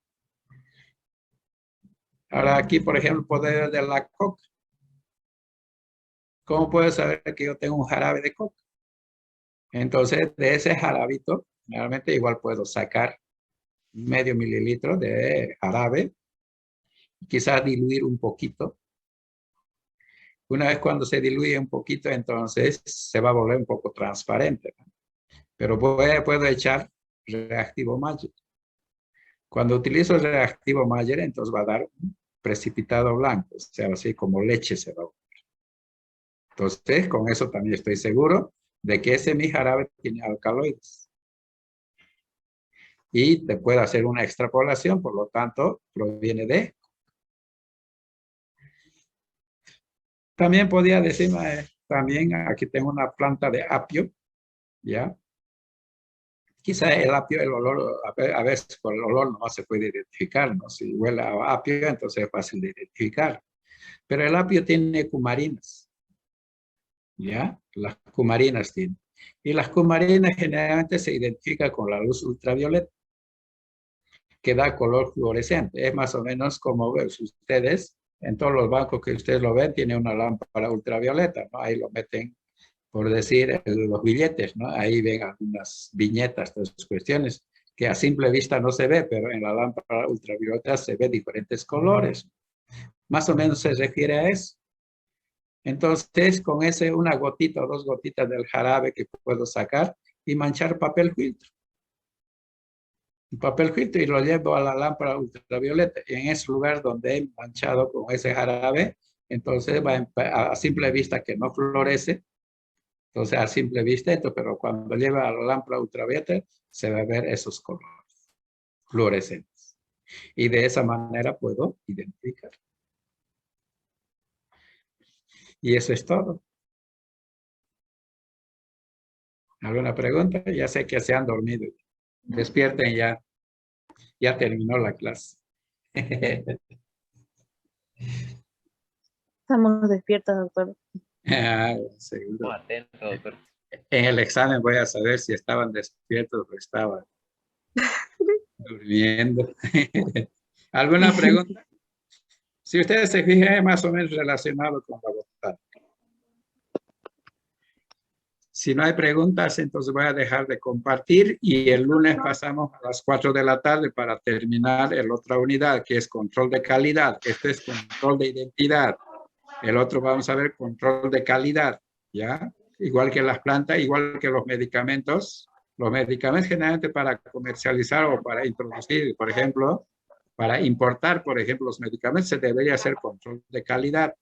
Ahora aquí, por ejemplo, poder de la coca. ¿Cómo puedo saber que yo tengo un jarabe de coca? Entonces, de ese jarabito, realmente igual puedo sacar medio mililitro de jarabe, quizás diluir un poquito. Una vez cuando se diluye un poquito, entonces se va a volver un poco transparente, ¿no? Pero puedo echar reactivo Mayer. Cuando utilizo el reactivo Mayer, entonces va a dar un precipitado blanco, o sea, así como leche se va a volver. Entonces, con eso también estoy seguro de que ese mi jarabe tiene alcaloides. Y te puedo hacer una extrapolación, por lo tanto, proviene de. También podía decirme, también aquí tengo una planta de apio, ¿ya? Quizá el apio, el olor, a veces por el olor no se puede identificar, ¿no? Si huele a apio, entonces es fácil de identificar. Pero el apio tiene cumarinas, ¿ya? Las cumarinas tienen. Y las cumarinas generalmente se identifican con la luz ultravioleta, que da color fluorescente. Es más o menos como ven ustedes, en todos los bancos que ustedes lo ven, tiene una lámpara ultravioleta, ¿no? Ahí lo meten, por decir, los billetes, ¿no? Ahí ven algunas viñetas, todas esas cuestiones, que a simple vista no se ve, pero en la lámpara ultravioleta se ve diferentes colores. Más o menos se refiere a eso. Entonces, con ese, una gotita o dos gotitas del jarabe que puedo sacar y manchar papel filtro. Papel filtro y lo llevo a la lámpara ultravioleta. Y en ese lugar donde he manchado con ese jarabe, entonces va a simple vista que no florece. Entonces, a simple vista, pero cuando lleva a la lámpara ultravioleta, se va a ver esos colores fluorescentes. Y de esa manera puedo identificar. Y eso es todo. ¿Alguna pregunta? Ya sé que se han dormido. Despierten ya. Ya terminó la clase. Estamos despiertos, doctor. Seguro. Muy atento, doctor. En el examen voy a saber si estaban despiertos o estaban durmiendo. ¿Alguna pregunta? Si ustedes se fijan, es más o menos relacionado con la botánica. Si no hay preguntas, entonces voy a dejar de compartir y el lunes pasamos a las 4 de la tarde para terminar la otra unidad, que es control de calidad. Este es control de identidad. El otro vamos a ver control de calidad, ¿ya? Igual que las plantas, igual que los medicamentos. Los medicamentos generalmente para comercializar o para introducir, por ejemplo, Para importar, por ejemplo, los medicamentos se debería hacer control de calidad.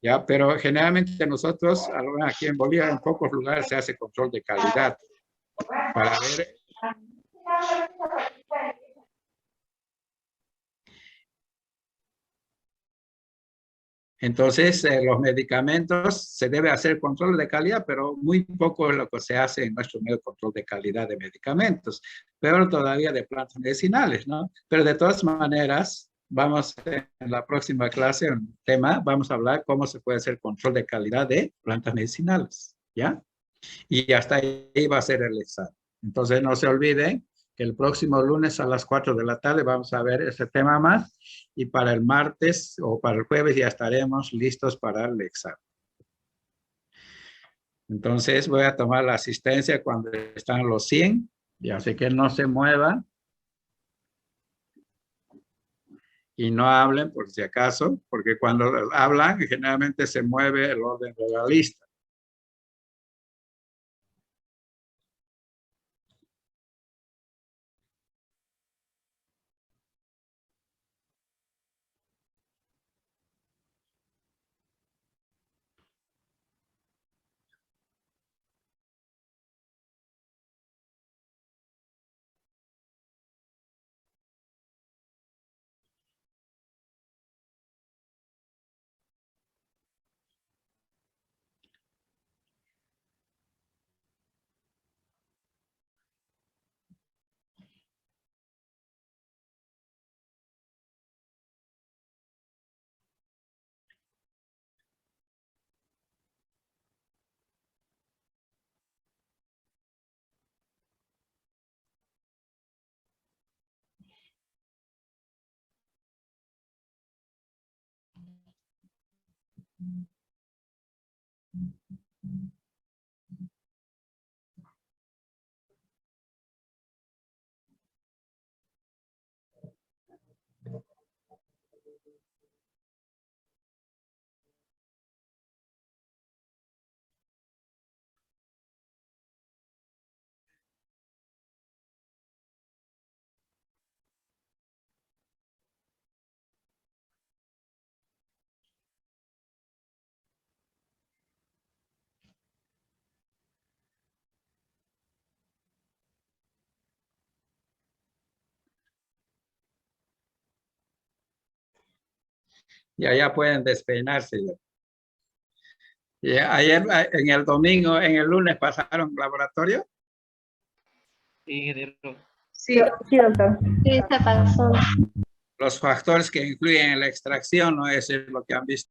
Ya, pero generalmente nosotros, aquí en Bolivia, en pocos lugares se hace control de calidad. Para ver. Entonces, los medicamentos se debe hacer control de calidad, pero muy poco es lo que se hace en nuestro medio de control de calidad de medicamentos. Peor todavía de plantas medicinales, ¿no? Pero de todas maneras, vamos en la próxima clase, un tema, vamos a hablar cómo se puede hacer control de calidad de plantas medicinales, ¿ya? Y hasta ahí va a ser el examen. Entonces, no se olviden que el próximo lunes a las 4 de la tarde vamos a ver ese tema más y para el martes o para el jueves ya estaremos listos para el examen. Entonces, voy a tomar la asistencia cuando están los 100, y así que no se muevan y no hablen por si acaso, porque cuando hablan generalmente se mueve el orden de la lista. Y allá pueden despeinarse. Y ayer, en el domingo, en el lunes pasaron laboratorio. Sí, Sí, sí, doctor. Sí, se pasó. Los factores que influyen en la extracción, ¿no? Eso es lo que han visto.